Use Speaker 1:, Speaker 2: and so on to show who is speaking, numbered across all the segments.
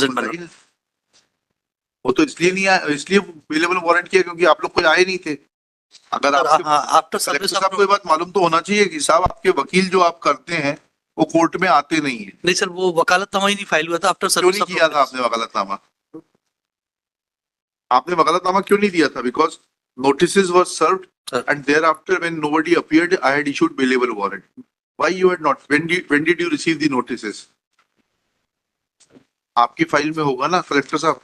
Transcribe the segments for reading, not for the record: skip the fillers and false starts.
Speaker 1: बताइए। वो तो इसलिए नहीं आया, इसलिए अवेलेबल वारंट किया क्योंकि आप लोग कोई आए नहीं थे। अगर आपके
Speaker 2: आफ्टर
Speaker 1: कलेक्टर
Speaker 2: सर्विस
Speaker 1: साहब को ये बात मालूम तो होना चाहिए कि साहब आपके वकील जो आप करते हैं वो कोर्ट में आते नहीं है।
Speaker 2: नहीं सर, वो वकालतनामा ही नहीं फाइल हुआ था आफ्टर
Speaker 1: क्यों
Speaker 2: सर्विस
Speaker 1: नहीं किया था आपने वकालतनामा? आपने वकालतनामा क्यों नहीं दिया था? Because notices were served and thereafter when nobody appeared I had issued bailable warrant. Why you had not? When did you receive the notices? आपकी फाइल में होगा ना कलेक्टर साहब,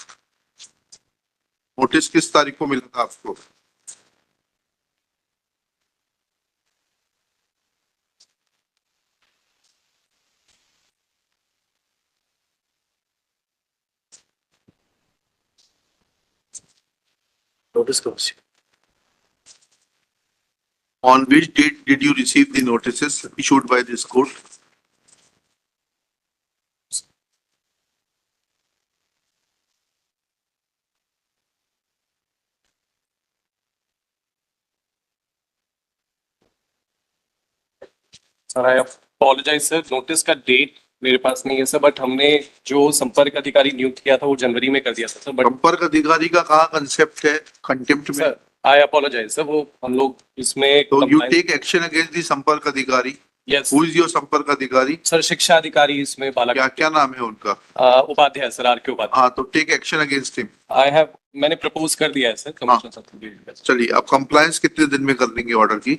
Speaker 1: नोटिस किस तारीख को मिला था आपको?
Speaker 2: नोटिस कब?
Speaker 1: On which date did you receive the notices issued by this court?
Speaker 3: Sir I apologise sir, notice का डेट मेरे पास नहीं है सर, बट हमने जो संपर्क अधिकारी नियुक्त किया था वो जनवरी में कर दिया था सर। बट
Speaker 1: संपर्क अधिकारी का कहाँ कंसेप्ट है कंटेम्प्ट में?
Speaker 3: सर आई अपोलोजाइज सर, वो हम लोग इसमें
Speaker 1: तो you take action against the संपर्क अधिकारी।
Speaker 3: यस
Speaker 1: हु इज योर संपर्क अधिकारी?
Speaker 3: सर, शिक्षा अधिकारी इसमें बालाघाट।
Speaker 1: क्या नाम है उनका?
Speaker 3: उपाध्याय सर, आर के उपाध्याय।
Speaker 1: हाँ, तो टेक एक्शन अगेंस्ट हिम।
Speaker 3: मैंने प्रपोज कर दिया है सर कमिश्नर साहब को।
Speaker 1: चलिए, अब कंप्लायंस कितने दिन में कर देंगे ऑर्डर की?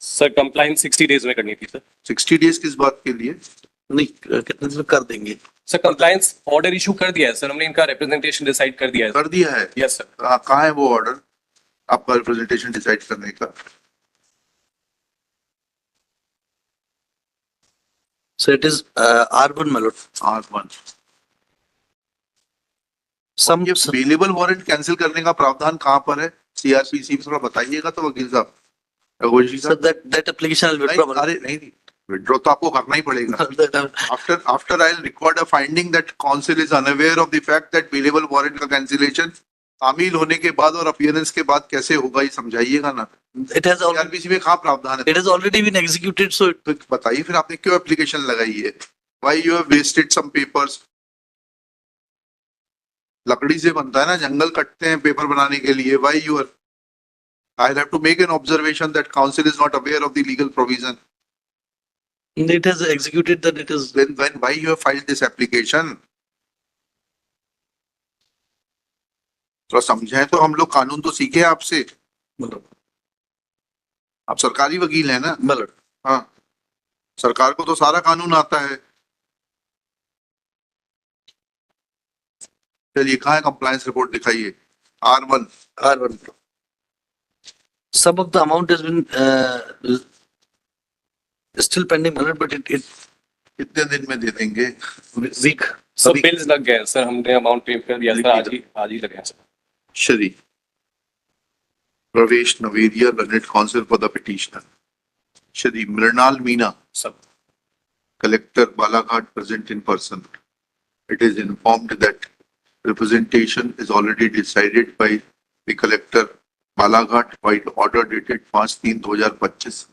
Speaker 3: सर कंप्लायंस 60 डेज में करनी थी सर।
Speaker 1: 60 डेज किस बात के लिए?
Speaker 2: नहीं, कितने दिन में कर देंगे
Speaker 3: सर? कंप्लायंस ऑर्डर इशू कर दिया है सर हमने, इनका रिप्रेजेंटेशन डिसाइड कर दिया है।
Speaker 1: कर दिया है?
Speaker 3: Yes sir.
Speaker 1: कहाँ है वो ऑर्डर आपका रिप्रेजेंटेशन डिसाइड करने का?
Speaker 2: So it is R1 मालूट।
Speaker 1: R1 ये अवेलेबल वारंट कैंसिल करने का प्रावधान कहाँ पर है सीआरपीसी में? थोड़ा बताइएगा तो वकील साहब।
Speaker 2: Sir that application will withdraw.
Speaker 1: अरे नहीं, विथड्रॉ तो आपको करना ही पड़ेगा। After I record a finding that council is unaware of the fact that available warrant का कैंसिलेशन शामिल होने के बाद और अपीयरेंस के बाद कैसे होगा, ये समझाइएगा ना।
Speaker 2: इट हैज
Speaker 1: सीआरपीसी में कहाँ प्रावधान है?
Speaker 2: It has already been executed, so
Speaker 1: तो बताइए फिर आपने क्यों एप्लीकेशन लगाई है? Why you have wasted some papers? लकड़ी से बनता है ना, जंगल कटते हैं पेपर बनाने के लिए। Why you are I'll have to make an observation that council is not aware of the legal provision.
Speaker 2: it has executed that. It is
Speaker 1: Then why you have filed this application? तो समझे तो हम लोग कानून तो सीखे आपसे। आप सरकारी वकील हैं ना? हाँ, सरकार को तो सारा कानून आता है। चलिए, कहाँ है कंप्लायंस रिपोर्ट? दिखाइए। R1
Speaker 2: some of the amount has been still pending, but it
Speaker 1: कितने दिन में दे देंगे?
Speaker 2: week.
Speaker 3: सब बिल्स लग गए सर, हमने अमाउंट पे कर दिया सर, आज ही लगे sir.
Speaker 1: Shri Pravesh Navedia, learned counsel for the petitioner. Shri Mrinal Meena,
Speaker 3: सब
Speaker 1: Collector Balaghat, present in person. It is informed that representation is already decided by the Collector Balaghat by order dated 5/3/2025.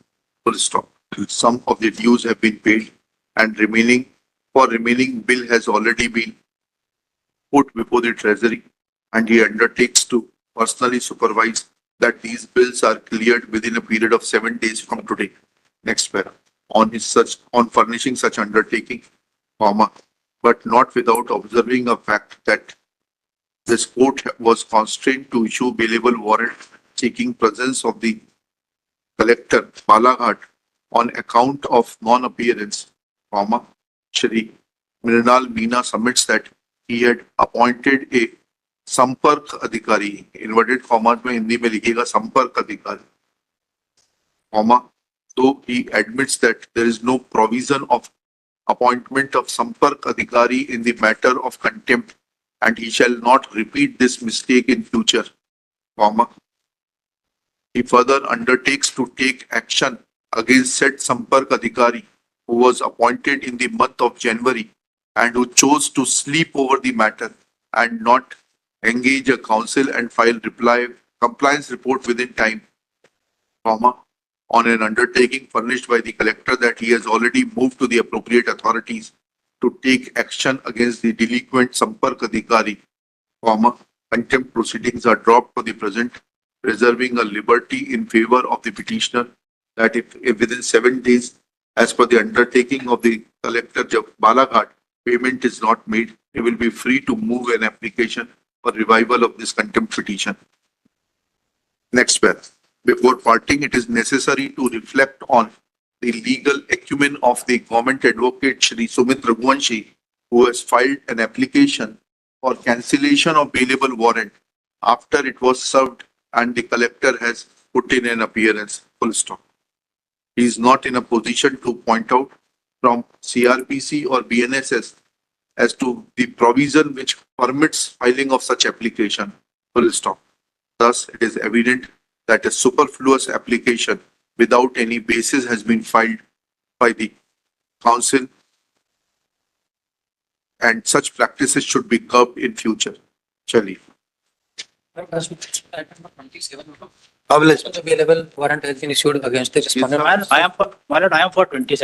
Speaker 1: Full stop. Some of the dues have been paid and remaining bill has already been put before the Treasury, and he undertakes to personally supervise that these bills are cleared within a period of 7 days from today. Next para. On furnishing such undertaking, but not without observing a fact that this court was constrained to issue bailable warrant seeking presence of the collector Balaghat on account of non-appearance, Shri Mrinal Meena submits that he had appointed a संपर्क अधिकारी, inverted commas में हिंदी में लिखिएगा संपर्क अधिकारी, तो he admits that there is no provision of appointment of संपर्क अधिकारी in the matter of contempt and he shall not repeat this mistake in future, he further undertakes to take action against said संपर्क अधिकारी who was appointed in the month of January and who chose to sleep over the matter and not engage a counsel and file compliance report within time, on an undertaking furnished by the collector that he has already moved to the appropriate authorities to take action against the delinquent Sampark Adhikari, comma, contempt proceedings are dropped for the present, reserving a liberty in favor of the petitioner that if within 7 days, as per the undertaking of the collector Balaghat, payment is not made, he will be free to move an application for revival of this contempt petition. Next paragraph. Before parting, it is necessary to reflect on the legal acumen of the government advocate Shri Sumit Raghuvanshi, who has filed an application for cancellation of bailable warrant after it was served and the collector has put in an appearance. Full stop. He is not in a position to point out from CRPC or BNSS as to the provision which permits filing of such application. Full stop. Thus, it is evident that a superfluous application without any basis has been filed by the council, and such practices should be curbed in future. Chali.
Speaker 2: Obliged.
Speaker 4: The available warrant has been issued against the respondent.
Speaker 5: I am for 27.